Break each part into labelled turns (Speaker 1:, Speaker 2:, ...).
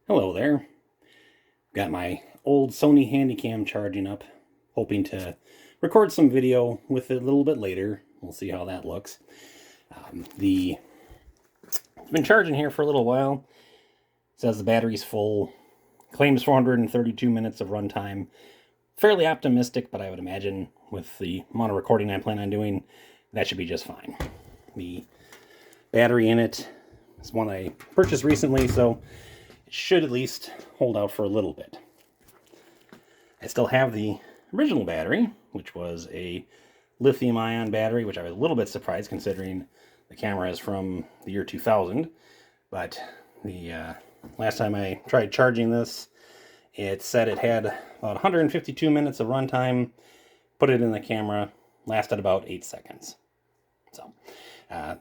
Speaker 1: Hello there. Got my old Sony Handy Cam charging up, hoping to record some video with it a little bit later. We'll see how that looks. It's been charging here for a little while. It says the battery's full. Claims 432 minutes of runtime. Fairly optimistic, but I would imagine with the amount of recording I plan on doing, that should be just fine. The battery in it is one I purchased recently, so it should at least hold out for a little bit. I still have the original battery, which was a lithium-ion battery, which I was a little bit surprised considering the camera is from the year 2000. But the last time I tried charging this, it said it had about 152 minutes of runtime. Put it in the camera, lasted about 8 seconds. So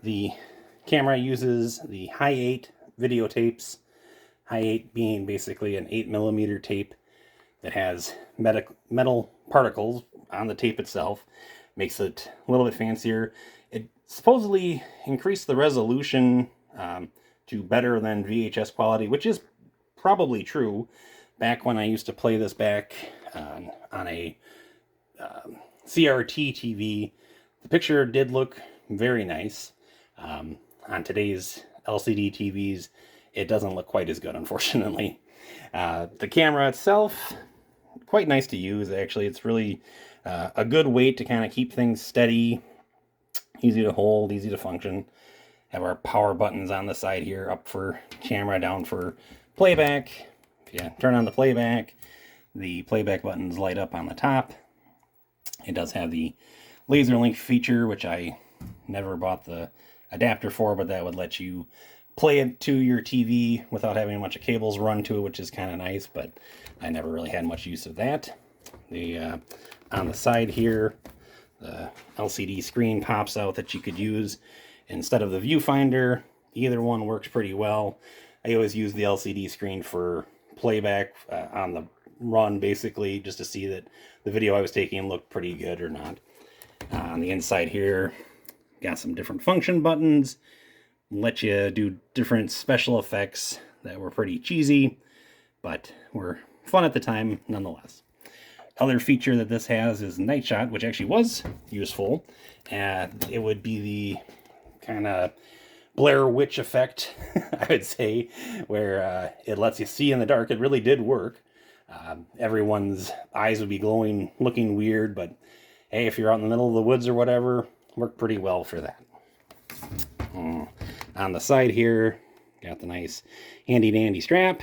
Speaker 1: the camera uses the Hi8 videotapes. Hi8 being basically an 8mm tape that has metal particles on the tape itself. Makes it a little bit fancier. It supposedly increased the resolution to better than VHS quality, which is probably true. Back when I used to play this back on a CRT TV, the picture did look very nice. On today's LCD TVs, it doesn't look quite as good, unfortunately. The camera itself, quite nice to use, actually. It's really a good weight to kind of keep things steady, easy to hold, easy to function. Have our power buttons on the side here, up for camera, down for playback. If you turn on the playback buttons light up on the top. It does have the laser link feature, which I never bought the adapter for, but that would let you play it to your TV without having a bunch of cables run to it, which is kind of nice, but I never really had much use of that. On the side here, the LCD screen pops out that you could use instead of the viewfinder. Either one works pretty well. I always use the LCD screen for playback on the run, basically, just to see that the video I was taking looked pretty good or not. On the inside here, got some different function buttons. Let you do different special effects that were pretty cheesy, but were fun at the time nonetheless. Other feature that this has is night shot, which actually was useful. It would be the kind of Blair Witch effect, I would say, where it lets you see in the dark. It really did work. Everyone's eyes would be glowing, looking weird, but hey, if you're out in the middle of the woods or whatever, worked pretty well for that. On the side here, got the nice handy dandy strap.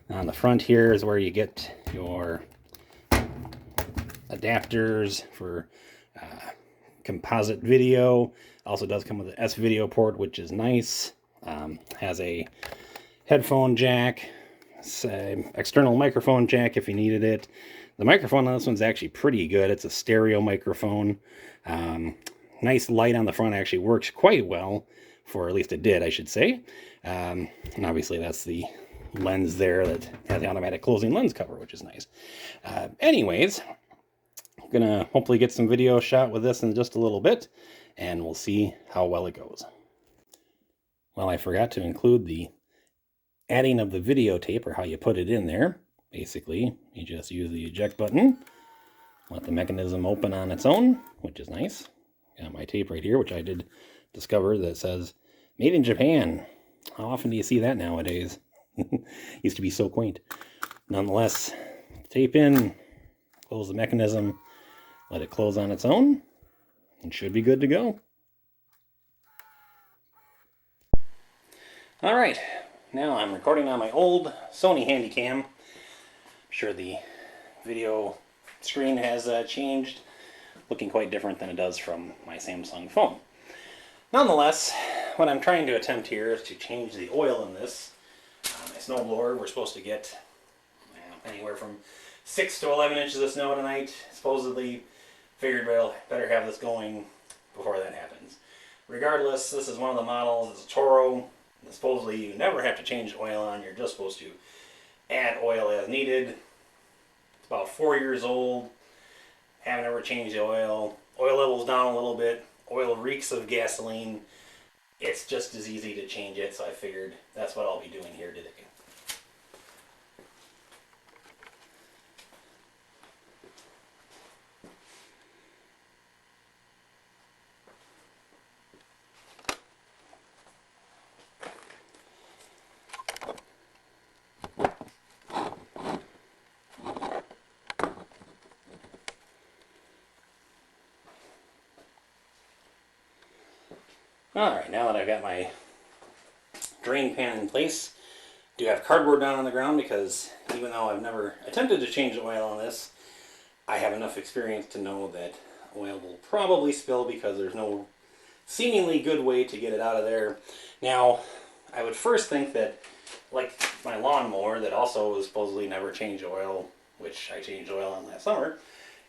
Speaker 1: On the front here is where you get your adapters for composite video. Also does come with an S-video port, which is nice. Has a headphone jack, external microphone jack if you needed it. The microphone on this one's actually pretty good. It's a stereo microphone. Nice light on the front, actually works quite well, for at least it did, I should say. And obviously that's the lens there that has the automatic closing lens cover, which is nice. Anyways, I'm gonna hopefully get some video shot with this in just a little bit, and we'll see how well it goes. Well, I forgot to include the adding of the videotape, or how you put it in there. Basically, you just use the eject button, let the mechanism open on its own, which is nice. Got my tape right here, which I did discover, that says made in Japan. How often do you see that nowadays? Used to be so quaint. Nonetheless, tape in, close the mechanism, let it close on its own, and should be good to go. All right, now I'm recording on my old Sony Handy Cam. I'm sure the video screen has changed, looking quite different than it does from my Samsung phone. Nonetheless, what I'm trying to attempt here is to change the oil in this. My snowblower, we're supposed to get anywhere from 6 to 11 inches of snow tonight. Supposedly, figured well, better have this going before that happens. Regardless, this is one of the models. It's a Toro. Supposedly, you never have to change the oil on. You're just supposed to add oil as needed. It's about 4 years old. Haven't ever changed the oil. Oil level's down a little bit. Oil reeks of gasoline. It's just as easy to change it, so I figured that's what I'll be doing here today. Alright, now that I've got my drain pan in place, I do have cardboard down on the ground because even though I've never attempted to change the oil on this, I have enough experience to know that oil will probably spill because there's no seemingly good way to get it out of there. Now, I would first think that, like my lawnmower that also was supposedly never changed oil, which I changed oil on last summer,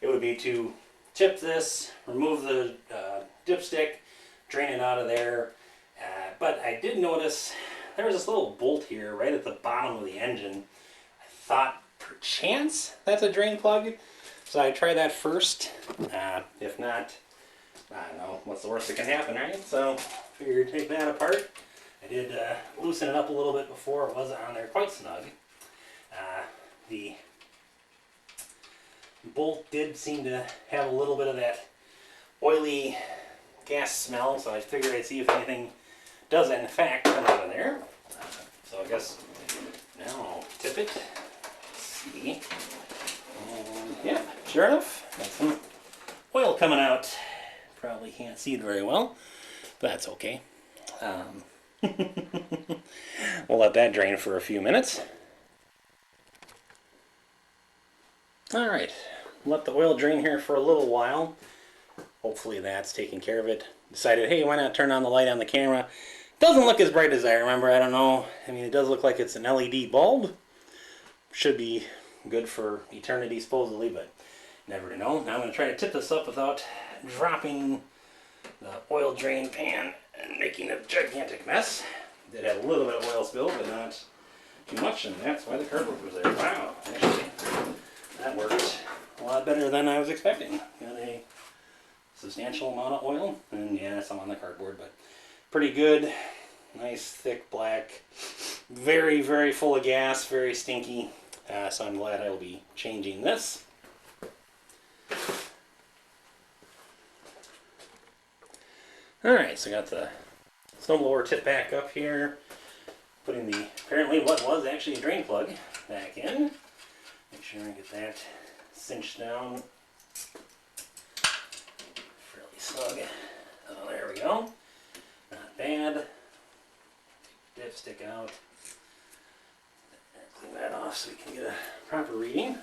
Speaker 1: it would be to tip this, remove the dipstick, drain it out of there. But I did notice there was this little bolt here right at the bottom of the engine. I thought perchance that's a drain plug, so I tried that first. If not, I don't know, what's the worst that can happen, right? So figured take that apart. I did loosen it up a little bit before. It wasn't on there quite snug. The bolt did seem to have a little bit of that oily gas smell, so I figured I'd see if anything does in fact come out of there. So I guess now I'll tip it. Let's see. And yeah, sure enough, got some oil coming out. Probably can't see it very well, but that's okay. We'll let that drain for a few minutes. Alright, let the oil drain here for a little while. Hopefully that's taking care of it. Decided, hey, why not turn on the light on the camera? Doesn't look as bright as I remember, I don't know. I mean, it does look like it's an LED bulb. Should be good for eternity, supposedly, but never to know. Now I'm going to try to tip this up without dropping the oil drain pan and making a gigantic mess. Did have a little bit of oil spill, but not too much, and that's why the cardboard was there. Wow, actually, that worked a lot better than I was expecting. Got a substantial amount of oil, and yeah, some on the cardboard, but pretty good. Nice, thick, black. Very, very full of gas, very stinky. So I'm glad I will be changing this. Alright, so I got the snowblower tip back up here. Putting the, apparently what was actually a drain plug back in. Make sure I get that cinched down. Fairly snug. Oh, there we go. Not bad. Dipstick out. Clean that off so we can get a proper reading.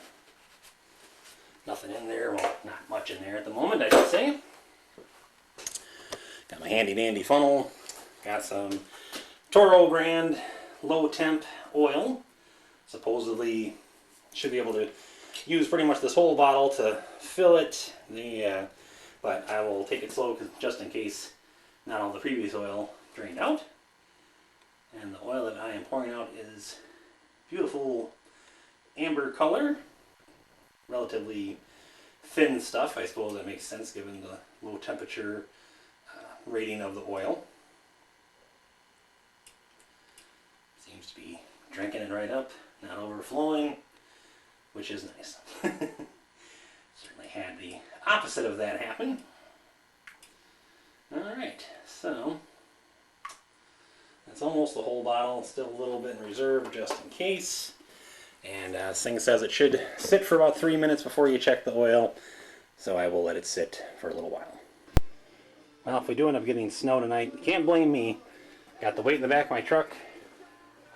Speaker 1: Nothing in there, well, not much in there at the moment, I should say. Got my handy dandy funnel. Got some Toro brand low temp oil. Supposedly should be able to use pretty much this whole bottle to fill it. But I will take it slow just in case not all the previous oil drained out. And the oil that I am pouring out is beautiful amber color. Relatively thin stuff. I suppose that makes sense given the low temperature rating of the oil. Seems to be drinking it right up, not overflowing, which is nice. Certainly had the opposite of that happen. Alright, so that's almost the whole bottle, still a little bit in reserve just in case. And this thing says it should sit for about 3 minutes before you check the oil, so I will let it sit for a little while. Well, if we do end up getting snow tonight, you can't blame me. Got the weight in the back of my truck,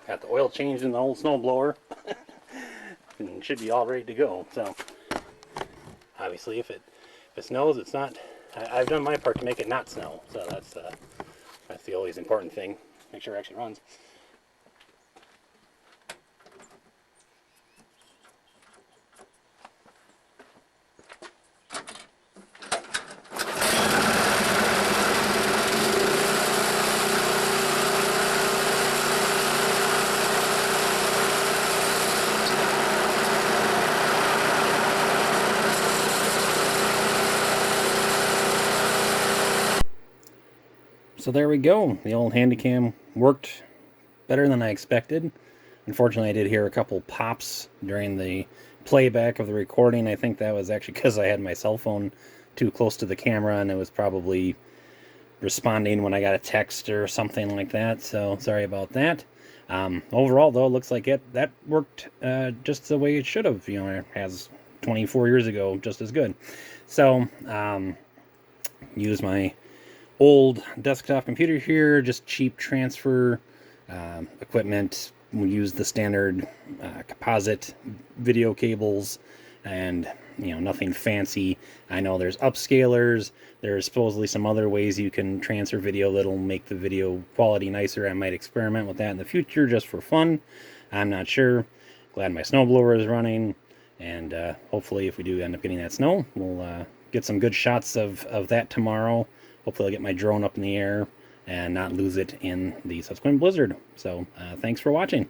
Speaker 1: got the oil changed in the old snow blower, and it should be all ready to go. So, obviously, if it snows, it's not. I've done my part to make it not snow, so that's the always important thing. Make sure it actually runs. So there we go. The old Handy Cam worked better than I expected. Unfortunately, I did hear a couple pops during the playback of the recording. I think that was actually because I had my cell phone too close to the camera and it was probably responding when I got a text or something like that. So sorry about that. Overall, though, it looks like that worked just the way it should have. You know, it has 24 years ago, just as good. So use my old desktop computer here, just cheap transfer equipment. We use the standard composite video cables, and nothing fancy. I know there's upscalers. There's supposedly some other ways you can transfer video that'll make the video quality nicer. I might experiment with that in the future just for fun. I'm not sure. Glad my snowblower is running, and hopefully if we do end up getting that snow, we'll get some good shots of that tomorrow. Hopefully I'll get my drone up in the air and not lose it in the subsequent blizzard. So thanks for watching.